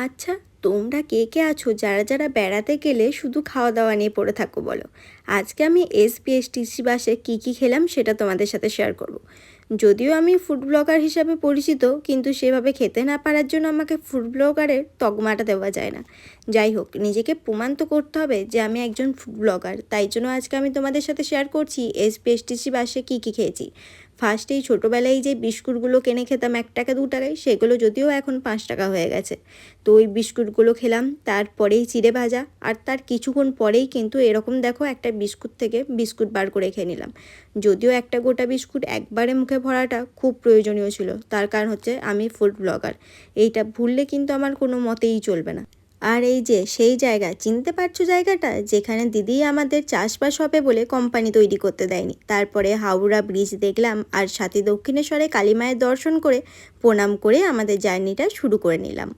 আচ্ছা, তোমরা কে কে আছো যারা যারা বেড়াতে গেলে শুধু খাওয়া দাওয়া নিয়ে পড়ে থাকো বলো? আজকে আমি এসবিএসটিসি বাসে কী কী খেলাম সেটা তোমাদের সাথে শেয়ার করব। যদিও আমি ফুড ব্লগার হিসাবে পরিচিত, কিন্তু সেভাবে খেতে না পারার জন্য আমাকে ফুড ব্লগারের তকমাটা দেওয়া যায় না। যাই হোক, নিজেকে প্রমাণ তো করতে হবে যে আমি একজন ফুড ব্লগার। তাই জন্য আজকে আমি তোমাদের সাথে শেয়ার করছি এসবিএসটিসি বাসে কী কী খেয়েছি। ফার্স্টেই ছোটোবেলায় যে বিস্কুটগুলো কিনে খেতাম 1 টাকা 2 টাকায়, সেগুলো যদিও এখন 5 টাকা হয়ে গেছে। তো ওই বিস্কুটগুলো খেলাম, তারপরেই চিড়ে ভাজা, আর তার কিছুক্ষণ পরেই কিন্তু এরকম দেখো একটা বিস্কুট থেকে বিস্কুট বার করে খেয়ে নিলাম। যদিও একটা গোটা বিস্কুট একবারে মুখে ভরাটা খুব প্রয়োজনীয় ছিল, তার কারণ হচ্ছে আমি ফুড ব্লগার। এইটা ভুললে কিন্তু আমার কোনো মতেই চলবে না। আর এই যে সেই জায়গা, চিনতে পারছো জায়গাটা যেখানে দিদি আমাদের চাষবাস হবে বলে কোম্পানি তৈরি করতে দেয়নি। তারপরে হাওড়া ব্রিজ দেখলাম, আর সাথে দক্ষিণেশ্বরে কালী মায়ের দর্শন করে প্রণাম করে আমাদের জার্নিটা শুরু করে নিলাম।